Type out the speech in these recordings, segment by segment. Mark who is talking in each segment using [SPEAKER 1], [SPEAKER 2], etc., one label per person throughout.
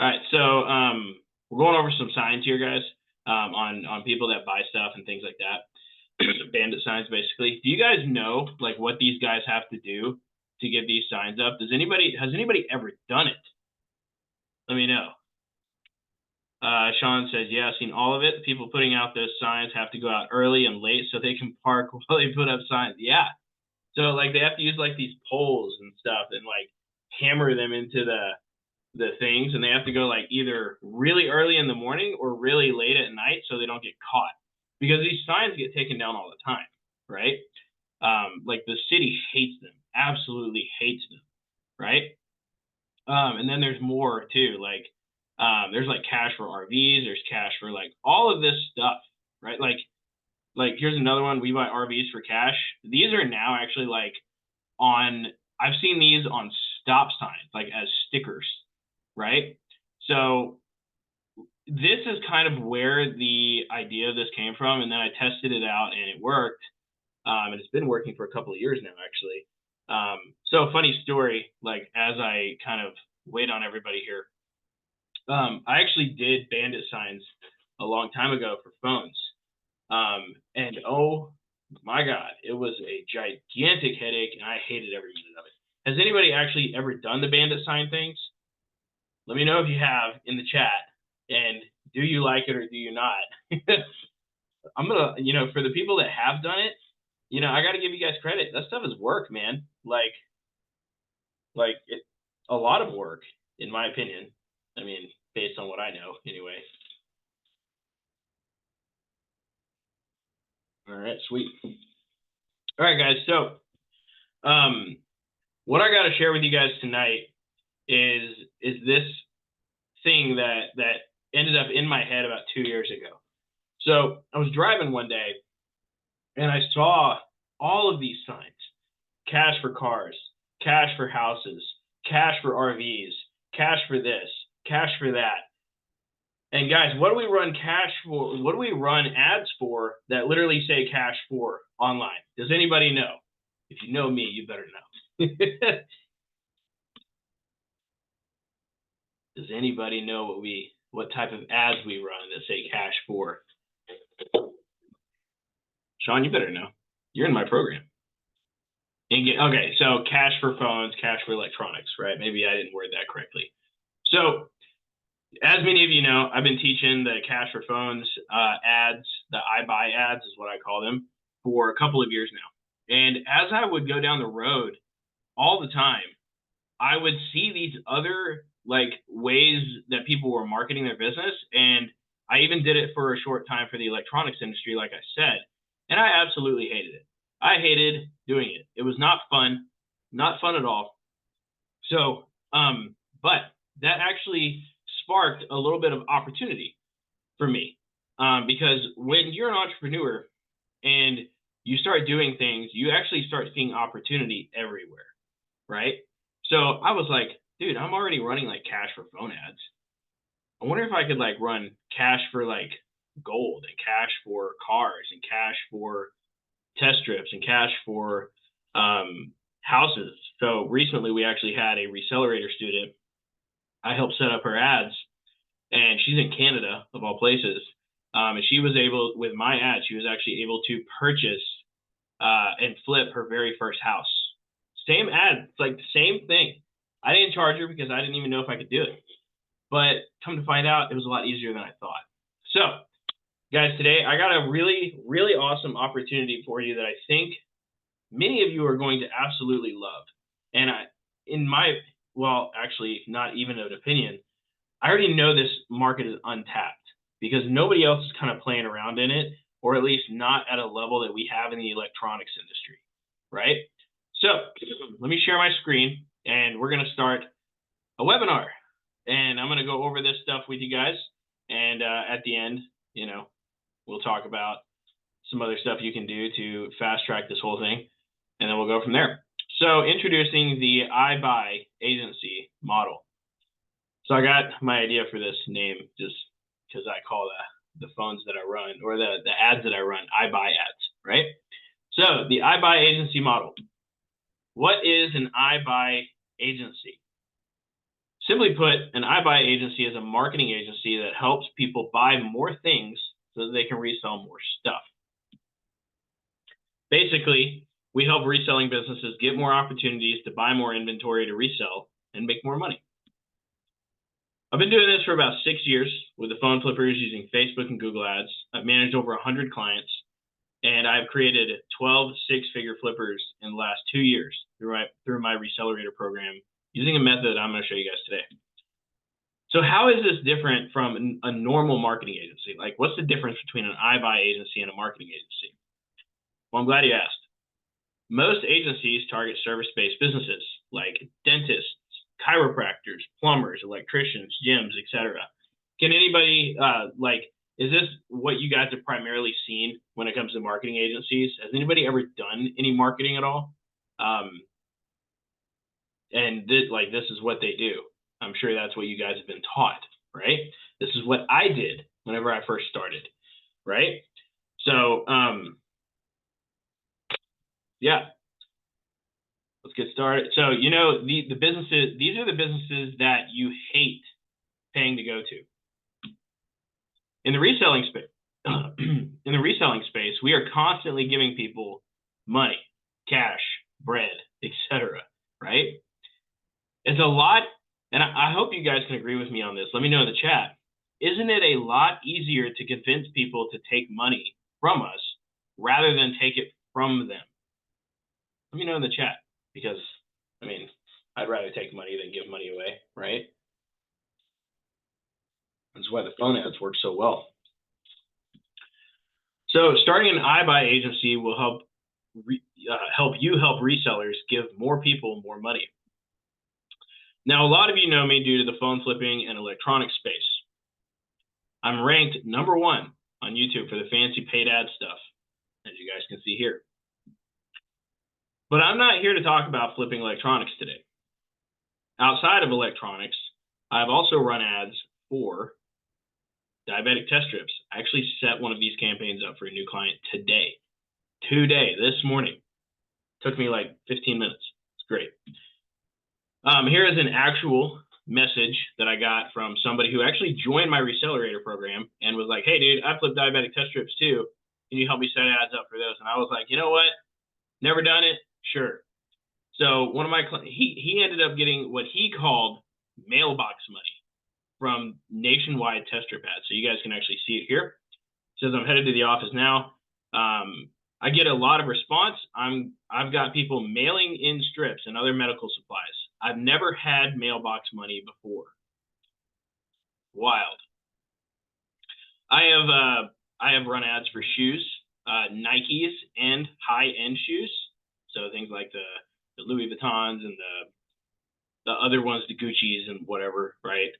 [SPEAKER 1] All right, so we're going over some signs here, guys, on people that buy stuff and things like that. Bandit signs, basically. Do you guys know like what these guys have to do to get these signs up? Has anybody ever done it? Let me know. Sean says, yeah, I've seen all of it. People putting out those signs have to go out early and late so they can park while they put up signs. Yeah. So like they have to use like these poles and stuff and like hammer them into the things, and they have to go like either really early in the morning or really late at night so they don't get caught, because these signs get taken down all the time, right? Like the city hates them, absolutely hates them, right? And then there's more too, like there's like cash for RVs, there's cash for like all of this stuff, right? Like here's another one. We buy RVs for cash. These are now actually like on, I've seen these on stop signs, like as stickers, right? So this is kind of where the idea of this came from. And then I tested it out and it worked. And it's been working for a couple of years now, actually. So funny story, like as I kind of wait on everybody here, I actually did bandit signs a long time ago for phones. And oh my God, it was a gigantic headache and I hated every minute of it. Has anybody actually ever done the bandit sign things? Let me know if you have in the chat, and do you like it or do you not? I'm gonna, for the people that have done it, I got to give you guys credit. That stuff is work, man. Like it, a lot of work, in my opinion. I mean, based on what I know, anyway. All right, sweet. All right, guys. So, what I got to share with you guys tonight is this thing that ended up in my head about 2 years ago. So I was driving one day and I saw all of these signs: cash for cars, cash for houses, cash for RVs, cash for this, cash for that. And guys, what do we run cash for? What do we run ads for that literally say cash for online? Does anybody know? If you know me, you better know. Does anybody know what type of ads we run that say cash for? Sean, you better know. You're in my program. Okay, so cash for phones, cash for electronics, right? Maybe I didn't word that correctly. So as many of you know, I've been teaching the cash for phones ads, the iBuy ads is what I call them, for a couple of years now. And as I would go down the road all the time, I would see these other like ways that people were marketing their business. And I even did it for a short time for the electronics industry, like I said, and I absolutely hated it. I hated doing it. It was not fun at all. So, but that actually sparked a little bit of opportunity for me, because when you're an entrepreneur and you start doing things, you actually start seeing opportunity everywhere, right? So I was like, dude, I'm already running like cash for phone ads. I wonder if I could like run cash for like gold and cash for cars and cash for test strips and cash for houses. So recently we actually had a Accelerator student. I helped set up her ads, and she's in Canada of all places. And she was able, with my ad, she was actually able to purchase and flip her very first house. Same ad, it's like the same thing. I didn't charge her because I didn't even know if I could do it. But come to find out, it was a lot easier than I thought. So, guys, today I got a really, really awesome opportunity for you that I think many of you are going to absolutely love. And well, actually, not even an opinion, I already know this market is untapped because nobody else is kind of playing around in it, or at least not at a level that we have in the electronics industry, right? So let me share my screen, and we're going to start a webinar. And I'm going to go over this stuff with you guys. And at the end, we'll talk about some other stuff you can do to fast track this whole thing. And then we'll go from there. So introducing the iBuy agency model. So I got my idea for this name just because I call the phones that I run, or the ads that I run, iBuy ads, right? So the iBuy agency model. What is an iBuy agency? Simply put, an iBuy agency is a marketing agency that helps people buy more things so that they can resell more stuff. Basically, we help reselling businesses get more opportunities to buy more inventory to resell and make more money. I've been doing this for about 6 years with the phone flippers using Facebook and Google ads. I've managed over 100 clients, and I've created 12 six-figure flippers in the last 2 years through my Accelerator program using a method I'm going to show you guys today. So how is this different from a normal marketing agency? Like, what's the difference between an iBuy agency and a marketing agency? Well, I'm glad you asked. Most agencies target service-based businesses like dentists, chiropractors, plumbers, electricians, gyms, etc. Can anybody, is this what you guys have primarily seen when it comes to marketing agencies? Has anybody ever done any marketing at all? And this is what they do. I'm sure that's what you guys have been taught, right? This is what I did whenever I first started, right? So, yeah, let's get started. So, the businesses, these are the businesses that you hate paying to go to. In the reselling space, we are constantly giving people money, cash, bread, etc., right? It's a lot, and I hope you guys can agree with me on this. Let me know in the chat. Isn't it a lot easier to convince people to take money from us rather than take it from them? Let me know in the chat, because, I'd rather take money than give money away, right? That's why the phone ads work so well. So starting an iBuy agency will help resellers give more people more money. Now, a lot of you know me due to the phone flipping and electronics space. I'm ranked #1 on YouTube for the fancy paid ad stuff, as you guys can see here. But I'm not here to talk about flipping electronics today. Outside of electronics, I've also run ads for diabetic test strips. I actually set one of these campaigns up for a new client today, this morning. Took me like 15 minutes. It's great. Here is an actual message that I got from somebody who actually joined my Accelerator program and was like, hey, dude, I flip diabetic test strips too. Can you help me set ads up for those? And I was like, you know what? Never done it? Sure. So one of my clients, he ended up getting what he called mailbox money from nationwide test strip ads. So you guys can actually see it here. It says I'm headed to the office now. I get a lot of response. I've got people mailing in strips and other medical supplies. I've never had mailbox money before. Wild. I have run ads for shoes, Nikes, and high-end shoes. So things like the Louis Vuittons and the other ones, the Gucci's and whatever, right?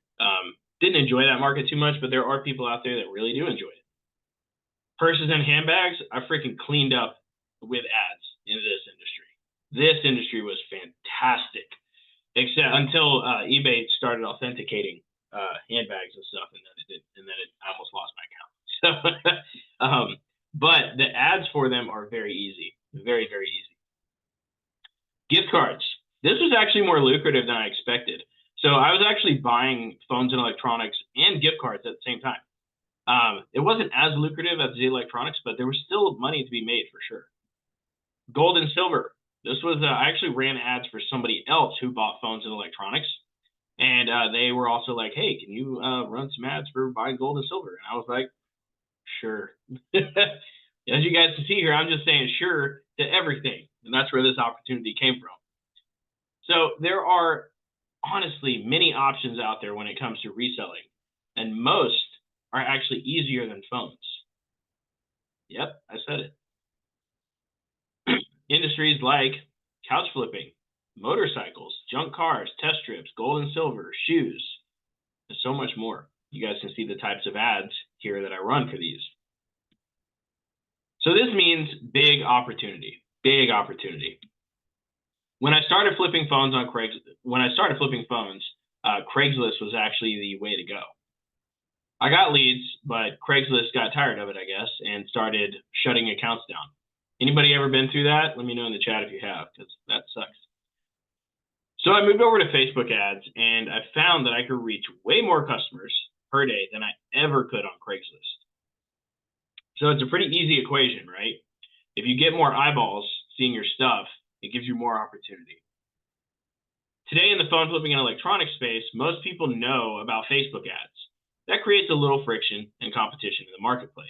[SPEAKER 1] Didn't enjoy that market too much, but there are people out there that really do enjoy it. Purses and handbags, I freaking cleaned up with ads in this industry. This industry was fantastic, except until eBay started authenticating handbags and stuff, and then I almost lost my account. So, but the ads for them are very easy, very, very easy. Gift cards. This was actually more lucrative than I expected. So I was actually buying phones and electronics and gift cards at the same time. It wasn't as lucrative as the electronics, but there was still money to be made for sure. Gold and silver. This was, I actually ran ads for somebody else who bought phones and electronics. And they were also like, hey, can you run some ads for buying gold and silver? And I was like, sure. As you guys can see here, I'm just saying sure to everything. And that's where this opportunity came from. So there are honestly many options out there when it comes to reselling. And most are actually easier than phones. Yep, I said it. Industries like couch flipping, motorcycles, junk cars, test strips, gold and silver, shoes, and so much more. You guys can see the types of ads here that I run for these. So this means big opportunity, big opportunity. When I started flipping phones on Craigslist was actually the way to go. I got leads, but Craigslist got tired of it, I guess, and started shutting accounts down. Anybody ever been through that? Let me know in the chat if you have, because that sucks. So I moved over to Facebook ads, and I found that I could reach way more customers per day than I ever could on Craigslist. So it's a pretty easy equation, right? If you get more eyeballs seeing your stuff, it gives you more opportunity. Today in the phone flipping and electronic space, most people know about Facebook ads. That creates a little friction and competition in the marketplace.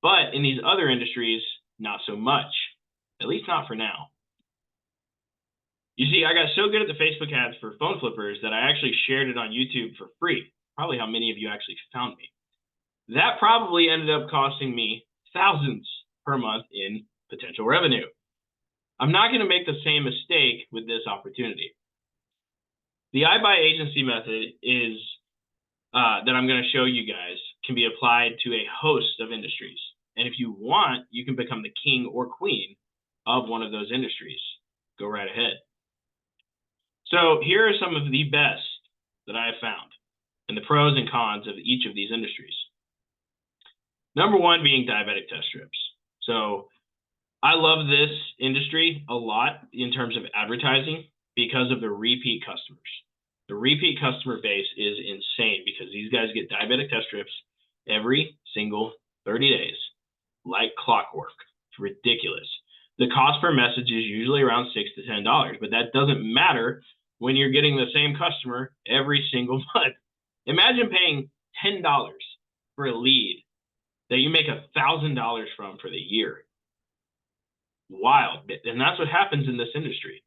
[SPEAKER 1] But in these other industries, not so much, at least not for now. You see, I got so good at the Facebook ads for phone flippers that I actually shared it on YouTube for free, probably how many of you actually found me. That probably ended up costing me thousands per month in potential revenue. I'm not going to make the same mistake with this opportunity. The iBuy agency method is that I'm going to show you guys can be applied to a host of industries. And if you want, you can become the king or queen of one of those industries. Go right ahead. So here are some of the best that I have found and the pros and cons of each of these industries. Number one being diabetic test strips. So I love this industry a lot in terms of advertising because of the repeat customers. The repeat customer base is insane because these guys get diabetic test strips every single 30 days, like clockwork. It's ridiculous. The cost per message is usually around $6 to $10, but that doesn't matter when you're getting the same customer every single month. Imagine paying $10 for a lead that you make $1,000 from for the year. Wild. And that's what happens in this industry.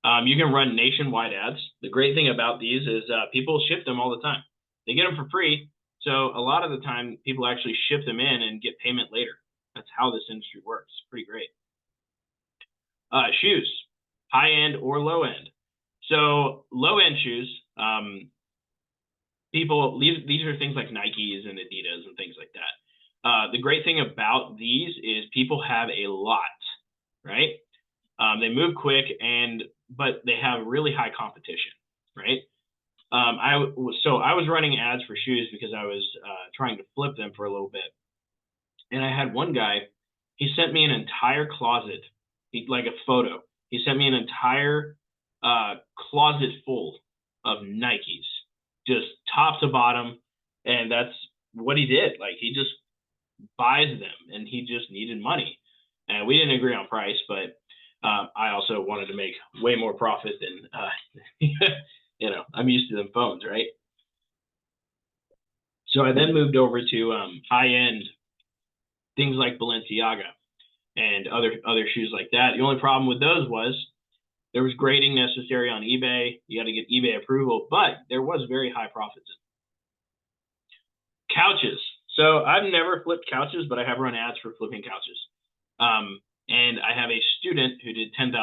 [SPEAKER 1] You can run nationwide ads. The great thing about these is people ship them all the time. They get them for free. So a lot of the time, people actually ship them in and get payment later. That's how this industry works. Pretty great. Shoes, high end or low end. So low end shoes, these are things like Nikes and Adidas and things like that. The great thing about these is people have a lot, right? They move quick but they have really high competition, right? I was running ads for shoes because I was trying to flip them for a little bit. And I had one guy, he sent me an entire closet, like a photo. He sent me an entire closet full of Nikes, just top to bottom. And that's what he did. Like, he just buys them and he just needed money. And we didn't agree on price, but I also wanted to make way more profit than, I'm used to them phones, right? So I then moved over to high-end things like Balenciaga and other shoes like that. The only problem with those was there was grading necessary on eBay. You got to get eBay approval, but there was very high profits. Couches. So I've never flipped couches, but I have run ads for flipping couches. And I have a student who did $10,000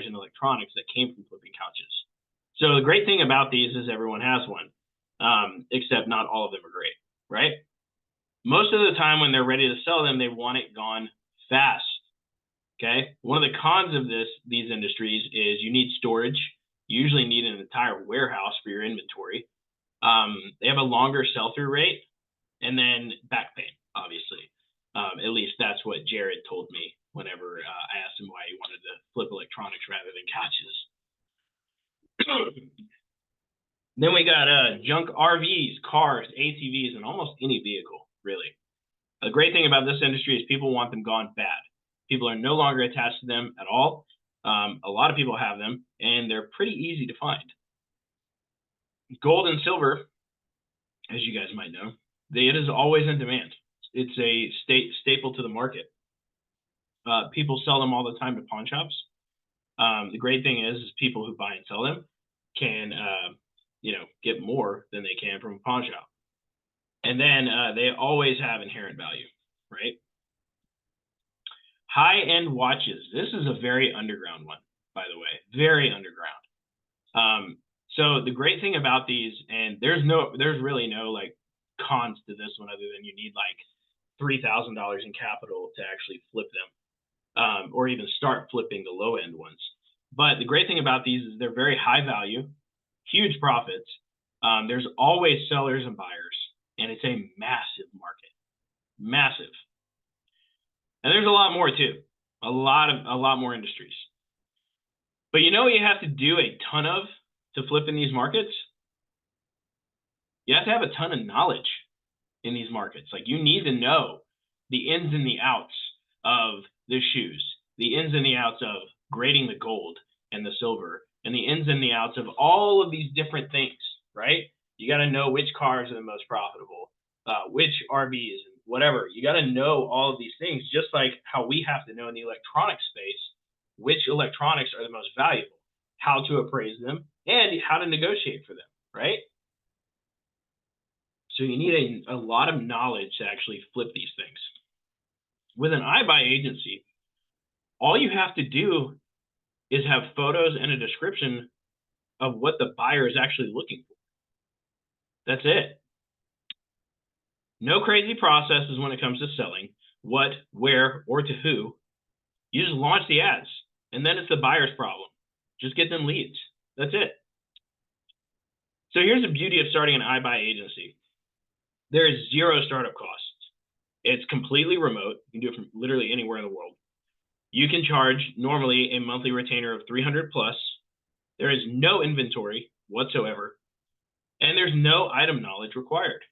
[SPEAKER 1] in electronics that came from flipping couches. So the great thing about these is everyone has one, except not all of them are great, right? Most of the time when they're ready to sell them, they want it gone fast, okay? One of the cons of these industries is you need storage. You usually need an entire warehouse for your inventory. They have a longer sell-through rate, and then back pain, obviously. At least that's what Jared told me whenever I asked him why he wanted to flip electronics rather than couches. Then we got junk RVs, cars, ATVs, and almost any vehicle, really. The great thing about this industry is people want them gone bad. People are no longer attached to them at all. A lot of people have them, and they're pretty easy to find. Gold and silver, as you guys might know, it is always in demand. It's a staple to the market. People sell them all the time to pawn shops. The great thing is people who buy and sell them can, get more than they can from a pawn shop. And then they always have inherent value, right? High-end watches. This is a very underground one, by the way, very underground. So the great thing about these, and there's really no like cons to this one other than you need like $3,000 in capital to actually flip them, or even start flipping the low-end ones. But the great thing about these is they're very high value, huge profits. There's always sellers and buyers, and it's a massive market, massive. And there's a lot more too, a lot more industries. But you know what you have to do a ton of to flip in these markets? You have to have a ton of knowledge in these markets. Like, you need to know the ins and the outs of the shoes, the ins and the outs of grading the gold and the silver, and the ins and the outs of all of these different things, right? You got to know which cars are the most profitable, which RVs, whatever. You got to know all of these things, just like how we have to know in the electronic space which electronics are the most valuable, how to appraise them, and how to negotiate for them, right? So you need a lot of knowledge to actually flip these things. With an iBuy agency, all you have to do is have photos and a description of what the buyer is actually looking for. That's it. No crazy processes when it comes to selling, what, where, or to who. You just launch the ads, and then it's the buyer's problem. Just get them leads. That's it. So here's the beauty of starting an iBuy agency. There is zero startup costs. It's completely remote. You can do it from literally anywhere in the world. You can charge normally a monthly retainer of $300 plus. There is no inventory whatsoever, and there's no item knowledge required.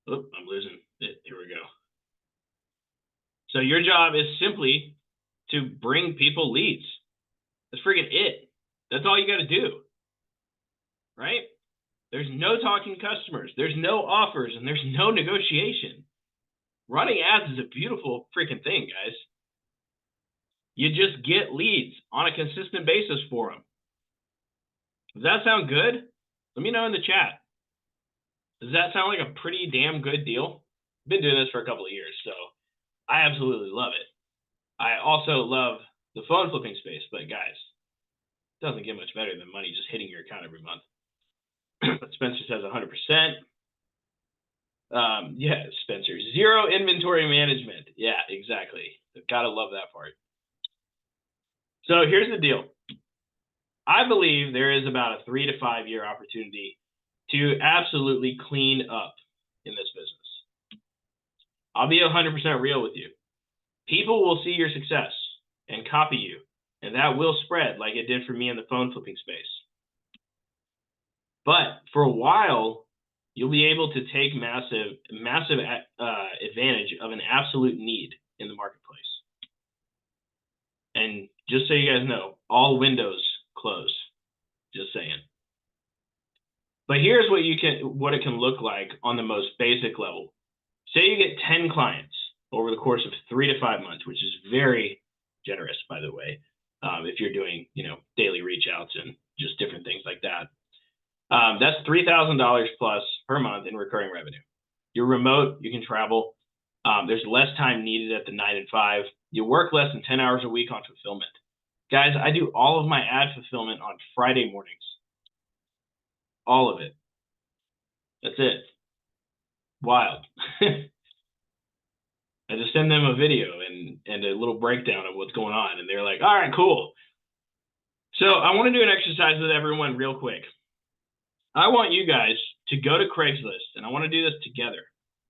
[SPEAKER 1] Oh, I'm losing it. Here we go. So your job is simply to bring people leads. That's freaking it. That's all you got to do, right? There's no talking customers. There's no offers, and there's no negotiation. Running ads is a beautiful freaking thing, guys. You just get leads on a consistent basis for them. Does that sound good? Let me know in the chat. Does that sound like a pretty damn good deal? I've been doing this for a couple of years, so I absolutely love it. I also love the phone flipping space, but guys, it doesn't get much better than money just hitting your account every month. Spencer says 100%. Yeah, Spencer, zero inventory management. Yeah, exactly. Gotta love that part. So here's the deal. I believe there is about a 3 to 5 year opportunity to absolutely clean up in this business. I'll be 100% real with you. People will see your success and copy you, and that will spread like it did for me in the phone flipping space. But for a while, you'll be able to take massive advantage of an absolute need in the marketplace. And just so you guys know, all windows close. Just saying. But here's what it can look like on the most basic level. Say you get 10 clients over the course of 3 to 5 months, which is very generous, by the way, if you're doing, daily reach outs and just different things like that. That's $3,000 plus per month in recurring revenue. You're remote, you can travel. There's less time needed at the 9 and 5. You work less than 10 hours a week on fulfillment. Guys, I do all of my ad fulfillment on Friday mornings. All of it. That's it. Wild. I just send them a video and a little breakdown of what's going on, and they're like, all right, cool. So I want to do an exercise with everyone real quick. I want you guys to go to Craigslist, and I want to do this together.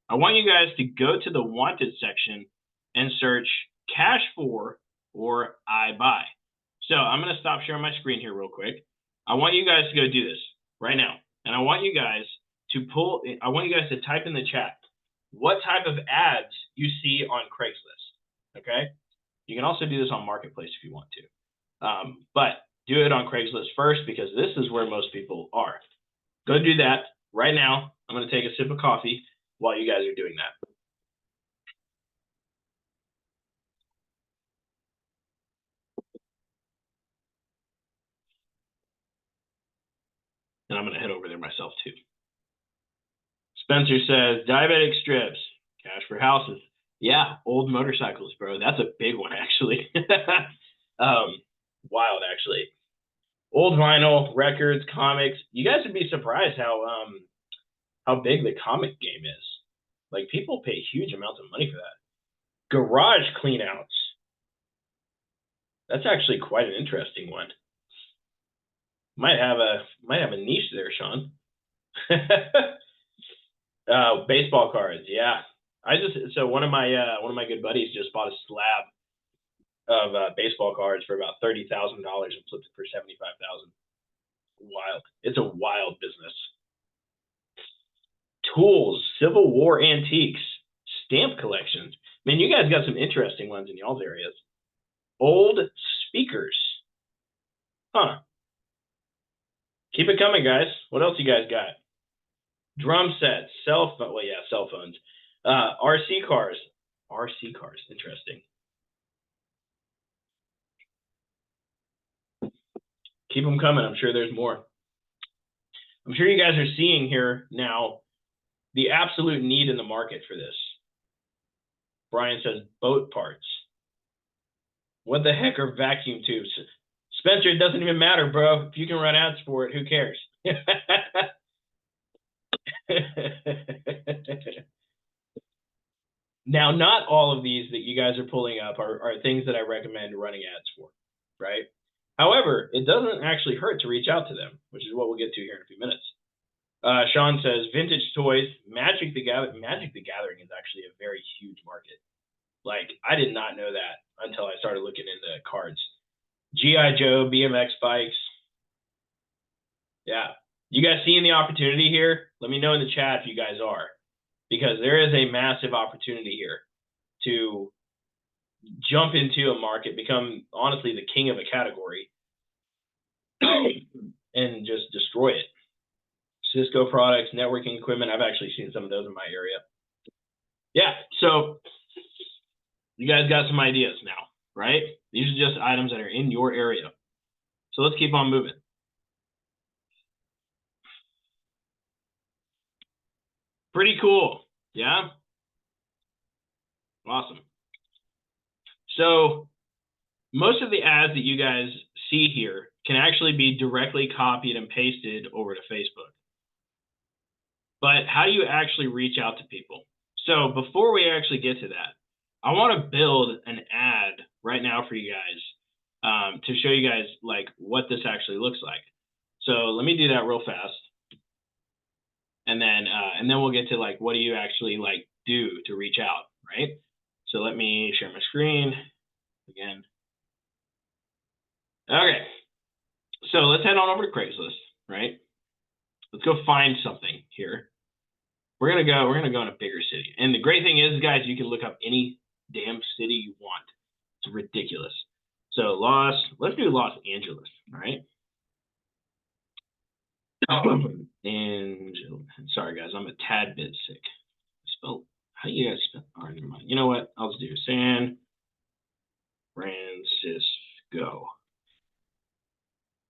[SPEAKER 1] I want you guys to go to the wanted section and search cash for or iBuy. So I'm going to stop sharing my screen here real quick. I want you guys to go do this right now. And I want you guys to type in the chat what type of ads you see on Craigslist. Okay. You can also do this on Marketplace if you want to. But do it on Craigslist first, because this is where most people are. Go do that right now. I'm going to take a sip of coffee while you guys are doing that. And I'm going to head over there myself too. Spencer says, diabetic strips, cash for houses. Yeah, old motorcycles, bro. That's a big one, actually. Wild, actually. Old vinyl, records, comics. You guys would be surprised how big the comic game is. Like, people pay huge amounts of money for that. Garage cleanouts. That's actually quite an interesting one. Might have a niche there, Sean. Baseball cards, yeah. So one of my good buddies just bought a slab of baseball cards for about $30,000 and flipped it for $75,000. Wild. It's a wild business. Tools, Civil War antiques, stamp collections. Man, you guys got some interesting ones in y'all's areas. Old speakers. Huh. Keep it coming, guys. What else you guys got? Drum sets, cell phones. RC cars. RC cars, interesting. Keep them coming. I'm sure there's more. I'm sure you guys are seeing here now the absolute need in the market for this. Brian says boat parts. What the heck are vacuum tubes? Spencer, it doesn't even matter, bro. If you can run ads for it, who cares? Now, not all of these that you guys are pulling up are things that I recommend running ads for, right? However, it doesn't actually hurt to reach out to them, which is what we'll get to here in a few minutes. Sean says vintage toys, Magic the Gathering. Magic the Gathering is actually a very huge market. Like, I did not know that until I started looking into cards. G.I. Joe, BMX bikes. Yeah. You guys seeing the opportunity here? Let me know in the chat if you guys are, because there is a massive opportunity here to jump into a market, become honestly the king of a category, and just destroy it. Cisco products, networking equipment. I've actually seen some of those in my area. Yeah, so you guys got some ideas now, right? These are just items that are in your area. So let's keep on moving. Pretty cool, yeah? Awesome. So most of the ads that you guys see here can actually be directly copied and pasted over to Facebook. But how do you actually reach out to people? So before we actually get to that, I want to build an ad right now for you guys to show you guys like what this actually looks like. So let me do that real fast. And then we'll get to like, what do you actually like do to reach out, right? So let me share my screen again. Okay. So let's head on over to Craigslist, right? Let's go find something here. We're gonna go in a bigger city. And the great thing is, guys, you can look up any damn city you want. It's ridiculous. So let's do Los Angeles, all right? And sorry guys, I'm a tad bit sick. How do you guys spell? All right, never mind. You know what? I'll just do San Francisco.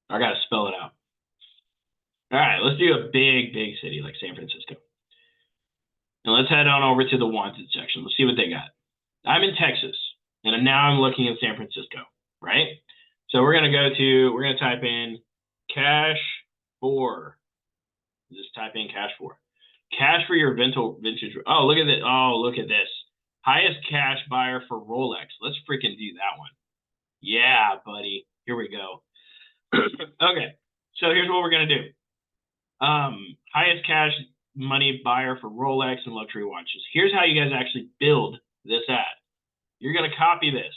[SPEAKER 1] I gotta spell it out. All right, let's do a big city like San Francisco. And let's head on over to the wanted section. Let's see what they got. I'm in Texas, and now I'm looking in San Francisco, right? So we're gonna type in cash for. Just type in cash for. Cash for your vintage. Oh, look at this. Oh, look at this. Highest cash buyer for Rolex. Let's freaking do that one. Yeah, buddy. Here we go. Okay. So here's what we're gonna do. Highest cash money buyer for Rolex and luxury watches. Here's how you guys actually build this ad. You're gonna copy this.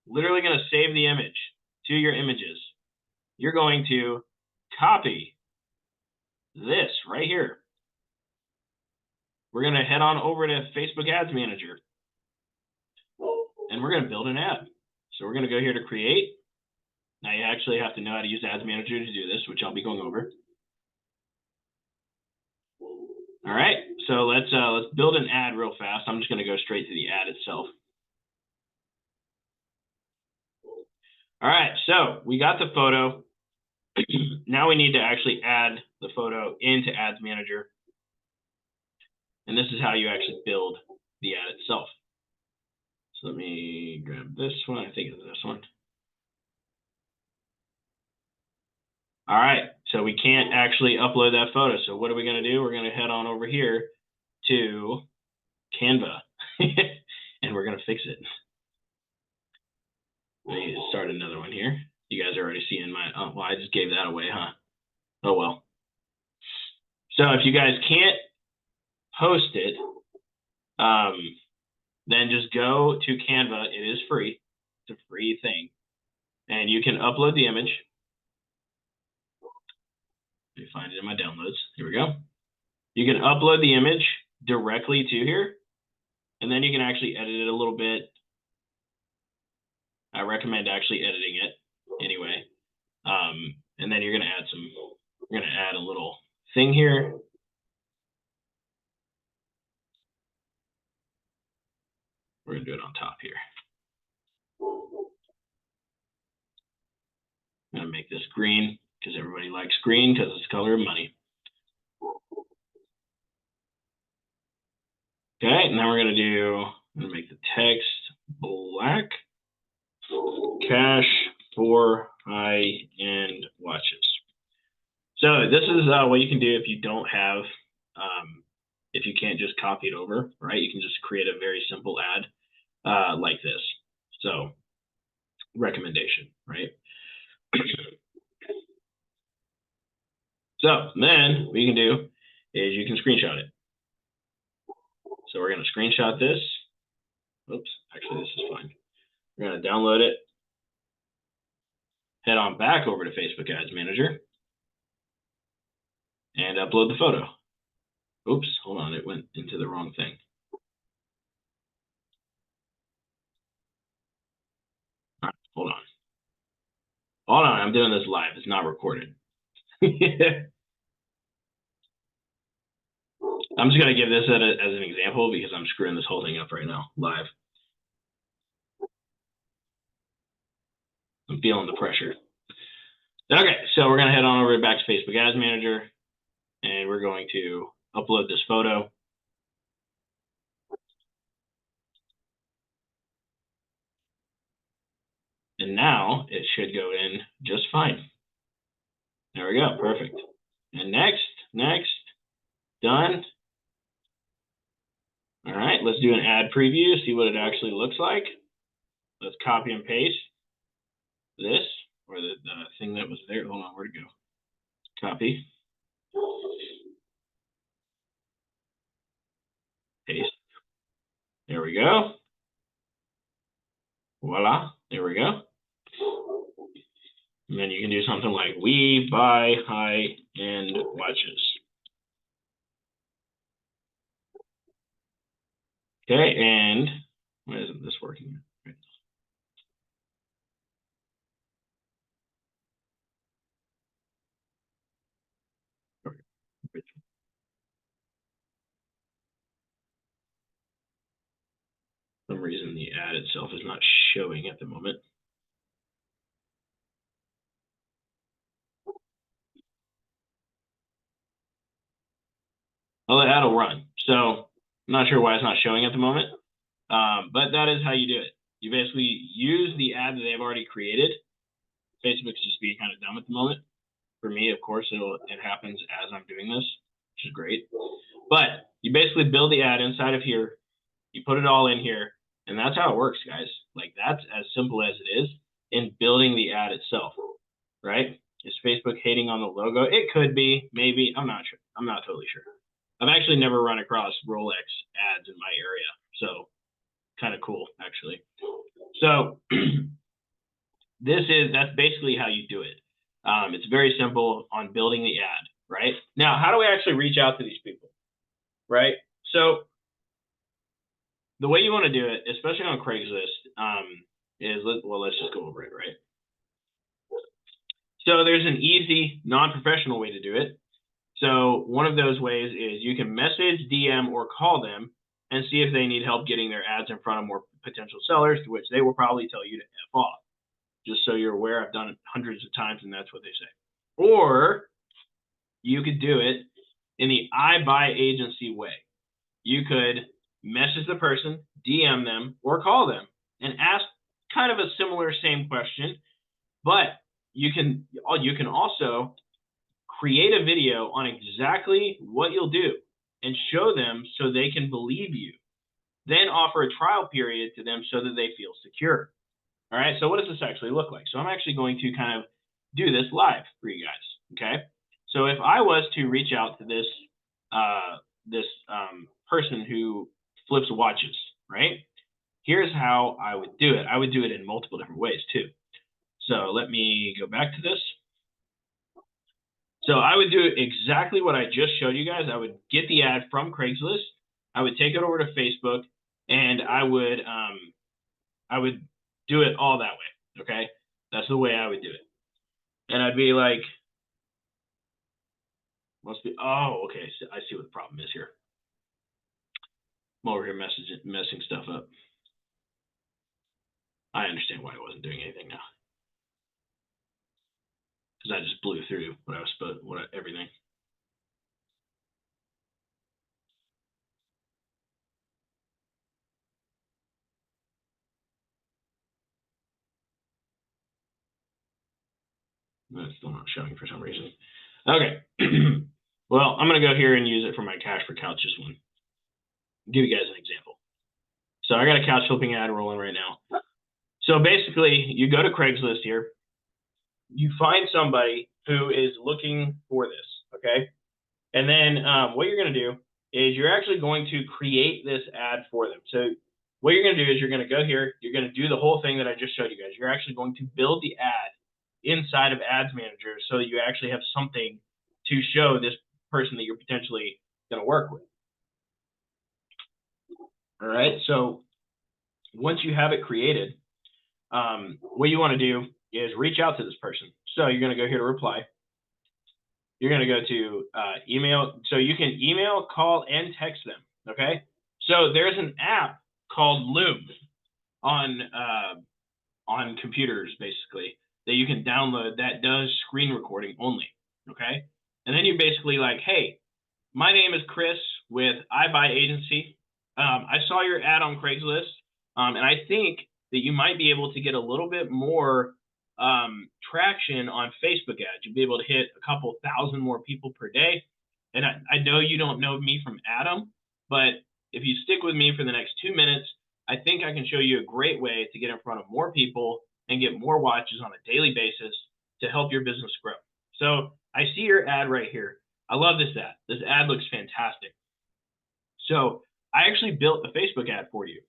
[SPEAKER 1] Literally gonna save the image to your images. You're going to copy this right here. We're going to head on over to Facebook Ads Manager, and we're going to build an ad. So we're going to go here to create. Now you actually have to know how to use Ads Manager to do this, which I'll be going over. All right, so let's build an ad real fast. I'm just going to go straight to the ad itself. All right, so we got the photo. Now we need to actually add the photo into Ads Manager. And this is how you actually build the ad itself. So let me grab this one. I think it's this one. All right, so we can't actually upload that photo. So what are we going to do? We're going to head on over here to Canva, and we're going to fix it. Let me start another one here. You guys are already seeing my, oh, well, I just gave that away, huh? Oh, well. So if you guys can't post it, then just go to Canva. It is free. It's a free thing. And you can upload the image. Let me find it in my downloads. Here we go. You can upload the image directly to here, and then you can actually edit it a little bit. I recommend actually editing it anyway. And then you're gonna add a little thing here. We're gonna do it on top here. I'm gonna make this green because everybody likes green because it's the color of money. Okay, and then we're gonna make the text black. Cash for high-end watches. So this is what you can do if you don't have, if you can't just copy it over, right? You can just create a very simple ad like this. So recommendation, right? So then what you can do is you can screenshot it. So we're going to screenshot this. Oops, actually this is fine. We're going to download it. Head on back over to Facebook Ads Manager and upload the photo. Oops, hold on, it went into the wrong thing. All right, hold on. Hold on, I'm doing this live. It's not recorded. I'm just going to give this as an example because I'm screwing this whole thing up right now, live. I'm feeling the pressure. Okay, so we're going to head on over back to Facebook Ads Manager, and we're going to upload this photo. And now it should go in just fine. There we go, perfect. And next, done. All right, let's do an ad preview, see what it actually looks like. Let's copy and paste this, or the thing that was there. Hold on, where'd it go? Copy. Paste. There we go. Voila, there we go. And then you can do something like, we buy high-end watches. Okay, and why isn't this working? Right. For some reason, the ad itself is not showing at the moment. Well, the ad will run. So I'm not sure why it's not showing at the moment, but that is how you do it. You basically use the ad that they've already created. Facebook's just being kind of dumb at the moment. For me, of course, it happens as I'm doing this, which is great. But you basically build the ad inside of here. You put it all in here, and that's how it works, guys. Like, that's as simple as it is in building the ad itself, right? Is Facebook hating on the logo? It could be, maybe. I'm not sure. I'm not totally sure. I've actually never run across Rolex ads in my area, so kind of cool, actually. So that's basically how you do it. It's very simple on building the ad, right? Now, how do we actually reach out to these people, right? So the way you want to do it, especially on Craigslist, let's just go over it, right? So there's an easy, non-professional way to do it. So one of those ways is you can message, DM, or call them and see if they need help getting their ads in front of more potential sellers, to which they will probably tell you to F off. Just so you're aware, I've done it hundreds of times, and that's what they say. Or you could do it in the iBuy agency way. You could message the person, DM them, or call them and ask kind of a similar same question, but you can also create a video on exactly what you'll do and show them so they can believe you. Then offer a trial period to them so that they feel secure. All right, so what does this actually look like? So I'm actually going to kind of do this live for you guys, okay? So if I was to reach out to this person who flips watches, right? Here's how I would do it. I would do it in multiple different ways too. So let me go back to this. So I would do exactly what I just showed you guys. I would get the ad from Craigslist. I would take it over to Facebook, and I would do it all that way. Okay, that's the way I would do it. And I'd be like, must be. Oh, okay. So I see what the problem is here. I'm over here messing stuff up. I understand why I wasn't doing anything now, because I just blew through what I was supposed, everything. That's still not showing for some reason. Okay. Well, I'm going to go here and use it for my cash for couches one. I'll give you guys an example. So I got a couch flipping ad rolling right now. So basically, you go to Craigslist here. You find somebody who is looking for this, okay? And then what you're going to do is you're actually going to create this ad for them. So what you're going to do is you're going to go here. You're going to do the whole thing that I just showed you guys. You're actually going to build the ad inside of Ads Manager so that you actually have something to show this person that you're potentially going to work with. All right. So once you have it created, what you want to do is reach out to this person. So you're going to go here to reply. You're going to go to email. So you can email, call, and text them. Okay. So there's an app called Loom on computers, basically, that you can download that does screen recording only. Okay. And then you're basically like, hey, my name is Chris with iBuy Agency. I saw your ad on Craigslist, and I think that you might be able to get a little bit more traction on Facebook ads. You'll be able to hit a couple thousand more people per day. And I know you don't know me from Adam, but if you stick with me for the next 2 minutes, I think I can show you a great way to get in front of more people and get more watches on a daily basis to help your business grow. So I see your ad right here. I love this ad. This ad looks fantastic. So I actually built the Facebook ad for you.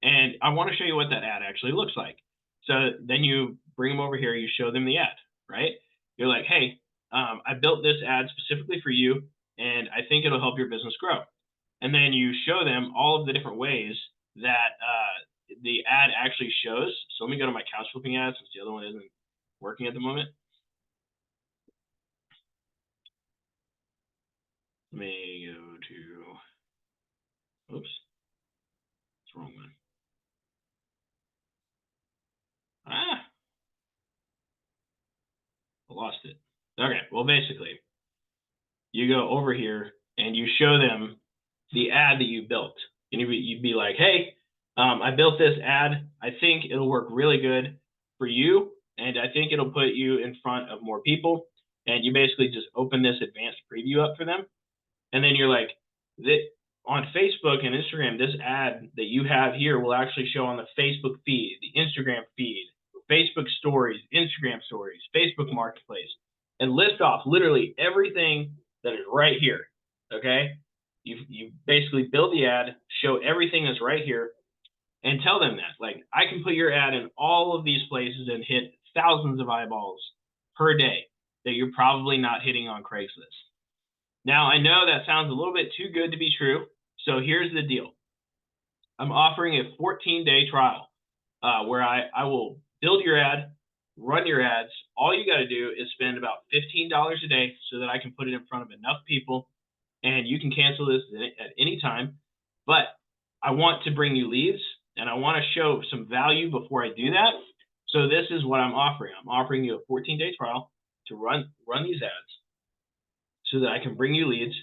[SPEAKER 1] And I want to show you what that ad actually looks like. So then you bring them over here, you show them the ad, right? You're like, hey, I built this ad specifically for you, and I think it'll help your business grow. And then you show them all of the different ways that the ad actually shows. So let me go to my couch flipping ad since the other one isn't working at the moment. Let me go to, oops, it's the wrong one. I lost it. Okay, well, basically, you go over here and you show them the ad that you built. And you'd be like, hey, I built this ad. I think it'll work really good for you, and I think it'll put you in front of more people. And you basically just open this advanced preview up for them. And then you're like, on Facebook and Instagram, this ad that you have here will actually show on the Facebook feed, the Instagram feed, Facebook stories, Instagram stories, Facebook Marketplace, and list off literally everything that is right here. Okay. You basically build the ad, show everything that's right here, and tell them that, like, I can put your ad in all of these places and hit thousands of eyeballs per day that you're probably not hitting on Craigslist. Now, I know that sounds a little bit too good to be true, so here's the deal. I'm offering a 14-day trial where I will build your ad, run your ads. All you got to do is spend about $15 a day so that I can put it in front of enough people, and you can cancel this at any time. But I want to bring you leads, and I want to show some value before I do that. So this is what I'm offering. I'm offering you a 14-day trial to run these ads so that I can bring you leads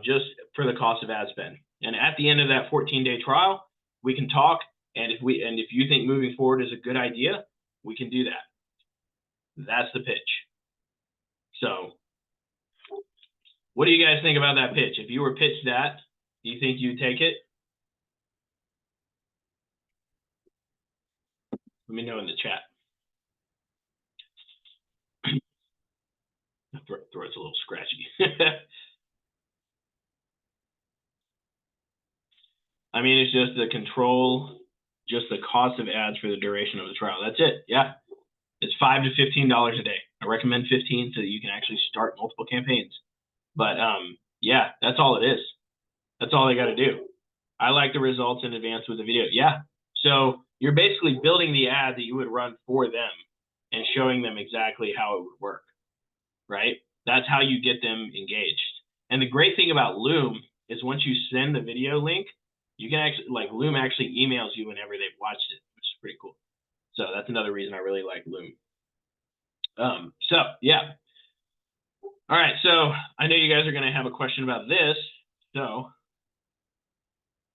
[SPEAKER 1] just for the cost of ad spend. And at the end of that 14-day trial, we can talk. And if you think moving forward is a good idea, we can do that. That's the pitch. So what do you guys think about that pitch? If you were pitched that, do you think you'd take it? Let me know in the chat. Throat's a little scratchy. I mean, it's just the control, just the cost of ads for the duration of the trial. That's it. Yeah. It's $5 to $15 a day. I recommend 15 so that you can actually start multiple campaigns. But yeah, that's all it is. That's all they got to do. I like the results in advance with the video. Yeah. So you're basically building the ad that you would run for them and showing them exactly how it would work, right? That's how you get them engaged. And the great thing about Loom is once you send the video link, you can actually, like, Loom actually emails you whenever they've watched it, which is pretty cool. So that's another reason I really like Loom. So yeah. All right. So I know you guys are going to have a question about this. So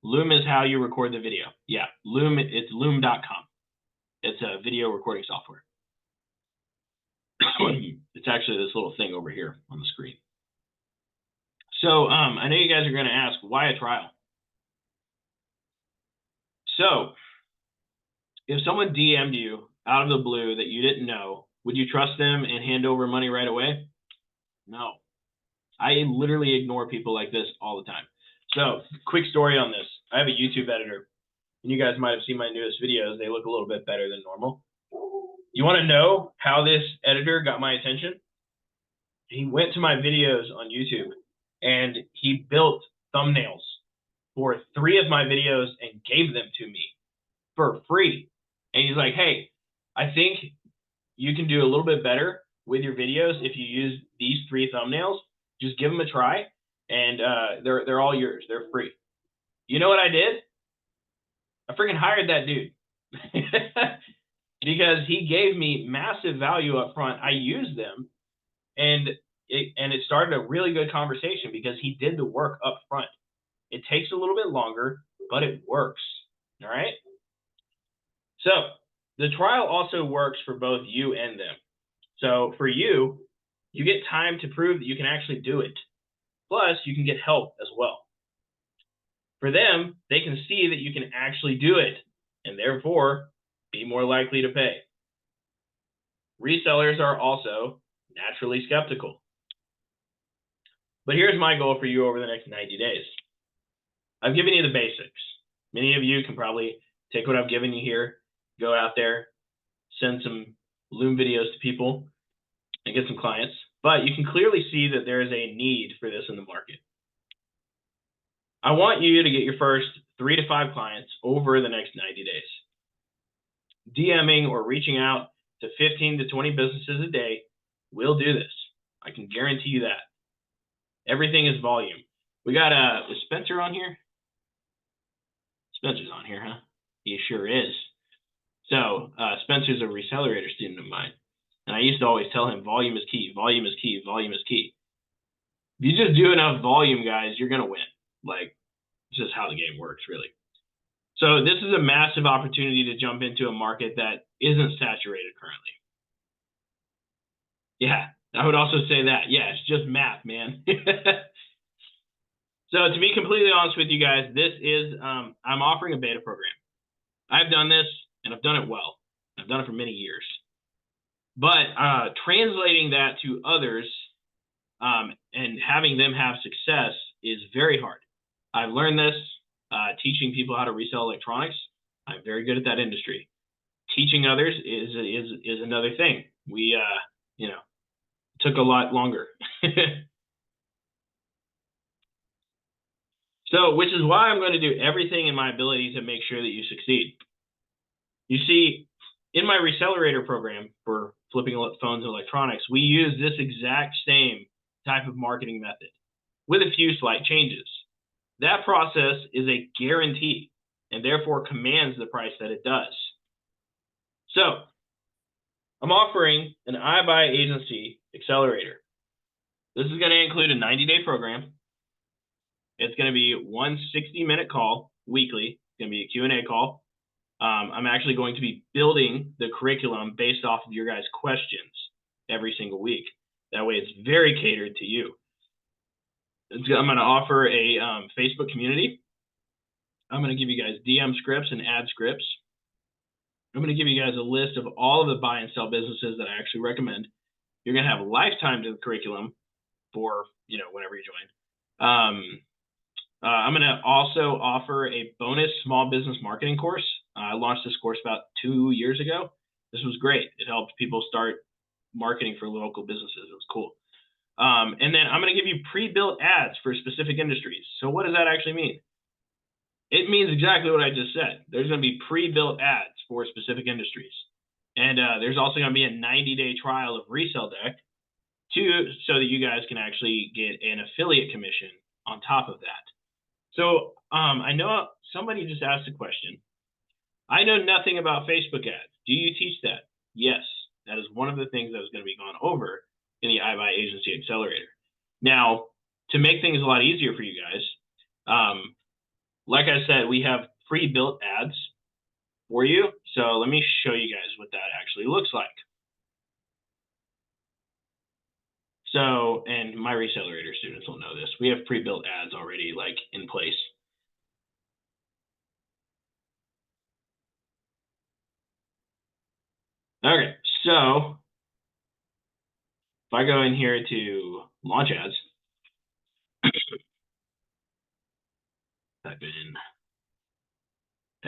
[SPEAKER 1] Loom is how you record the video. Yeah. Loom, it's loom.com. It's a video recording software. It's actually this little thing over here on the screen. So I know you guys are going to ask, why a trial? So if someone DM'd you out of the blue that you didn't know, would you trust them and hand over money right away? No. I literally ignore people like this all the time. So quick story on this. I have a YouTube editor, and you guys might have seen my newest videos. They look a little bit better than normal. You want to know how this editor got my attention? He went to my videos on YouTube, and he built thumbnails for 3 of my videos and gave them to me for free. And he's like, hey, I think you can do a little bit better with your videos if you use these 3 thumbnails. Just give them a try, and they're all yours. They're free. You know what I did? I freaking hired that dude because he gave me massive value up front. I used them, and it started a really good conversation because he did the work up front. It takes a little bit longer, but it works. All right. So the trial also works for both you and them. So for you, you get time to prove that you can actually do it. Plus, you can get help as well. For them, they can see that you can actually do it and therefore be more likely to pay. Resellers are also naturally skeptical. But here's my goal for you over the next 90 days. I've given you the basics. Many of you can probably take what I've given you here, go out there, send some Loom videos to people, and get some clients. But you can clearly see that there is a need for this in the market. I want you to get your first 3 to 5 clients over the next 90 days. DMing or reaching out to 15 to 20 businesses a day will do this. I can guarantee you that. Everything is volume. We got is Spencer on here? Spencer's on here, huh? He sure is. So Spencer's a Accelerator student of mine. And I used to always tell him volume is key, volume is key, volume is key. If you just do enough volume, guys, you're going to win. Like, it's just how the game works, really. So this is a massive opportunity to jump into a market that isn't saturated currently. Yeah, I would also say that. Yeah, it's just math, man. So to be completely honest with you guys, this is, I'm offering a beta program. I've done this, and I've done it well. I've done it for many years. But translating that to others and having them have success is very hard. I've learned this teaching people how to resell electronics. I'm very good at that industry. Teaching others is another thing. We, you know, took a lot longer. So, which is why I'm going to do everything in my ability to make sure that you succeed. You see, in my Accelerator program for flipping phones and electronics, we use this exact same type of marketing method with a few slight changes. That process is a guarantee and therefore commands the price that it does. So I'm offering an iBuy agency accelerator. This is going to include a 90-day program. It's going to be one 60-minute call weekly. It's going to be a Q&A call. I'm actually going to be building the curriculum based off of your guys' questions every single week. That way it's very catered to you. I'm going to offer a Facebook community. I'm going to give you guys DM scripts and ad scripts. I'm going to give you guys a list of all of the buy and sell businesses that I actually recommend. You're going to have a lifetime to the curriculum for, whenever you join. I'm going to also offer a bonus small business marketing course. I launched this course about 2 years ago. This was great. It helped people start marketing for local businesses. It was cool. And then I'm going to give you pre-built ads for specific industries. So what does that actually mean? It means exactly what I just said. There's going to be pre-built ads for specific industries. And there's also going to be a 90-day trial of Resell Deck so that you guys can actually get an affiliate commission on top of that. So I know somebody just asked a question. I know nothing about Facebook ads. Do you teach that? Yes, that is one of the things that is going to be gone over in the iBuy Agency Accelerator. Now, to make things a lot easier for you guys, like I said, we have pre-built ads for you. So let me show you guys what that actually looks like. So, and my Accelerator students will know this. We have pre-built ads already like in place. Okay, so if I go in here to launch ads, type in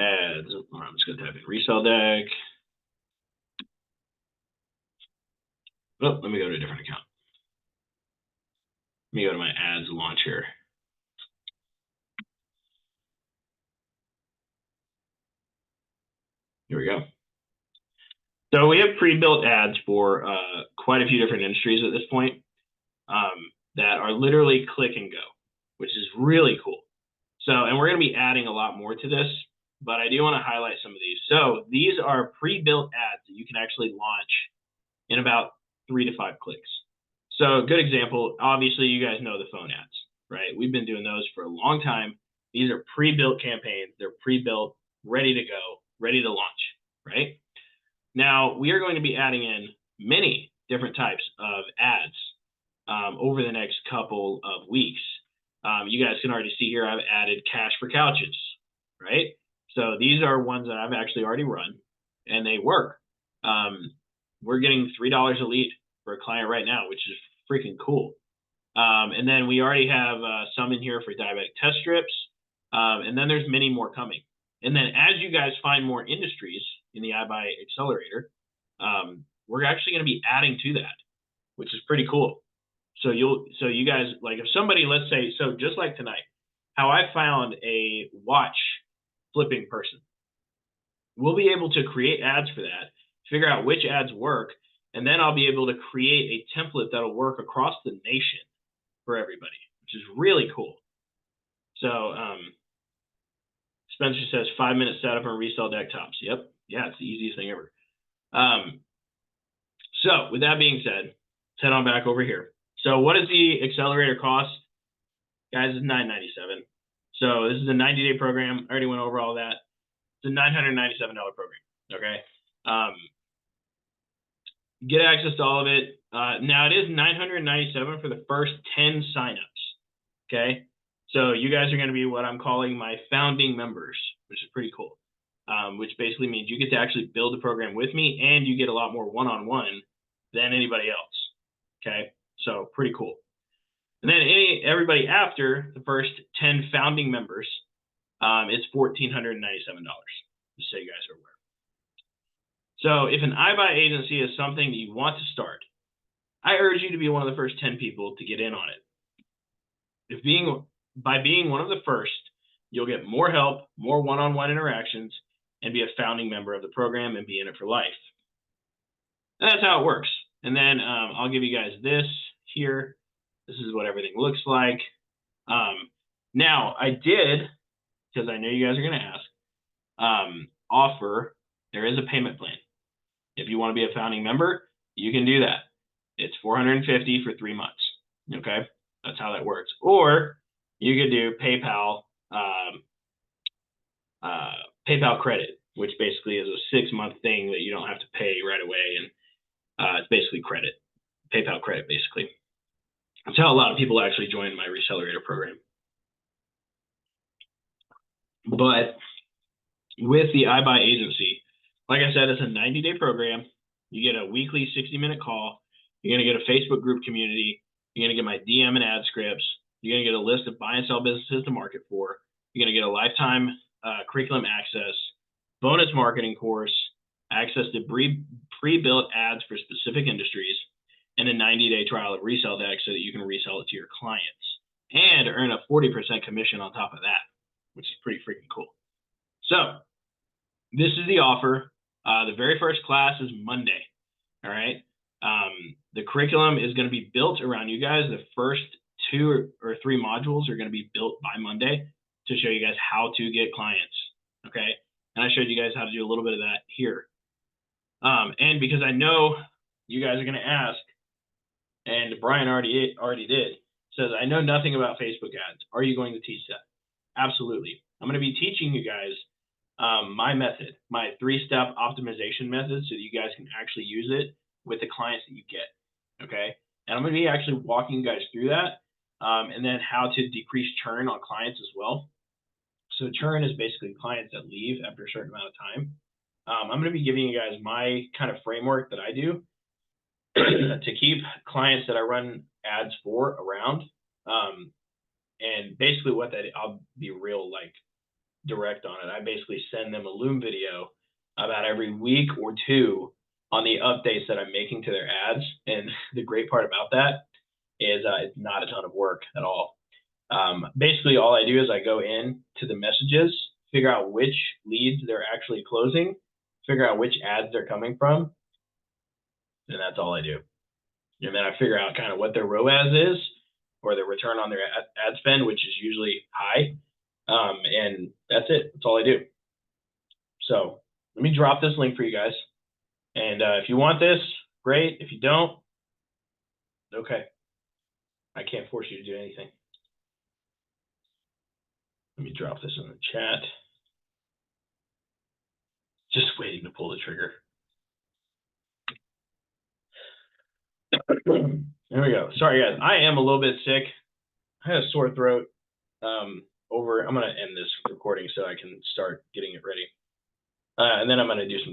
[SPEAKER 1] ads, or I'm just going to type in Resell Deck. Oh, let me go to a different account. Let me go to my ads launcher. Here we go. So we have pre-built ads for quite a few different industries at this point that are literally click and go, which is really cool. So, and we're going to be adding a lot more to this, but I do want to highlight some of these. So these are pre-built ads that you can actually launch in about 3 to 5 clicks. So a good example, obviously you guys know the phone ads, right? We've been doing those for a long time. These are pre-built campaigns. They're pre-built, ready to go, ready to launch, right? Now, we are going to be adding in many different types of ads over the next couple of weeks. You guys can already see here, I've added cash for couches, right? So these are ones that I've actually already run, and they work. We're getting $3 a lead for a client right now, which is freaking cool. And then we already have some in here for diabetic test strips, and then there's many more coming. And then as you guys find more industries in the iBuy Accelerator, we're actually going to be adding to that, which is pretty cool. So you guys, like if somebody, let's say, so just like tonight, how I found a watch flipping person, we'll be able to create ads for that, figure out which ads work, and then I'll be able to create a template that'll work across the nation for everybody, which is really cool. So Spencer says 5-minute setup and Resell Deck tops. Yep. Yeah, it's the easiest thing ever. So with that being said, let's head on back over here. So what does the accelerator cost? Guys, it's $997. So this is a 90-day program. I already went over all that. It's a $997 program. Okay. Get access to all of it. Now it is $997 for the first 10 signups. Okay. So you guys are going to be what I'm calling my founding members, which is pretty cool. Which basically means you get to actually build the program with me, and you get a lot more one-on-one than anybody else. Okay. So pretty cool. And then everybody after the first 10 founding members, it's $1,497, just so you guys are aware. So if an iBuy agency is something that you want to start, I urge you to be one of the first 10 people to get in on it. By being one of the first, you'll get more help, more one-on-one interactions, and be a founding member of the program and be in it for life. And that's how it works. And then I'll give you guys this here. This is what everything looks like. Now, I did, because I know you guys are going to ask, offer, there is a payment plan. If you want to be a founding member, you can do that. It's $450 for 3 months. Okay, that's how that works. Or you could do PayPal, PayPal credit, which basically is a 6-month thing that you don't have to pay right away, and it's basically credit, PayPal credit, basically. That's how a lot of people actually join my Accelerator program. But with the iBuy agency, like I said, it's a 90-day program. You get a weekly 60-minute call. You're going to get a Facebook group community. You're going to get my DM and ad scripts. You're going to get a list of buy and sell businesses to market for. You're going to get a lifetime curriculum access, bonus marketing course, access to pre-built ads for specific industries, and a 90-day trial of Resell Deck so that you can resell it to your clients and earn a 40% commission on top of that, which is pretty freaking cool. So this is the offer. The very first class is Monday. All right. The curriculum is going to be built around you guys. The first 2 or 3 modules are going to be built by Monday to show you guys how to get clients. Okay. And I showed you guys how to do a little bit of that here. And because I know you guys are going to ask, and Brian already did, says, I know nothing about Facebook ads. Are you going to teach that? Absolutely. I'm going to be teaching you guys my method, my 3-step optimization method, so that you guys can actually use it with the clients that you get. Okay. And I'm going to be actually walking you guys through that, and then how to decrease churn on clients as well. So churn is basically clients that leave after a certain amount of time. I'm going to be giving you guys my kind of framework that I do to keep clients that I run ads for around. And basically what that, I'll be real direct on it. I basically send them a Loom video about every week or 2 on the updates that I'm making to their ads. And the great part about that is it's not a ton of work at all. Basically all I do is I go in to the messages, figure out which leads they're actually closing, figure out which ads they're coming from, and that's all I do. And then I figure out kind of what their ROAS is, or their return on their ad spend, which is usually high. And that's it. That's all I do. So let me drop this link for you guys. And if you want this, great. If you don't, okay. I can't force you to do anything. Let me drop this in the chat. Just waiting to pull the trigger. There we go. Sorry, guys. I am a little bit sick. I had a sore throat. I'm going to end this recording so I can start getting it ready. And then I'm going to do some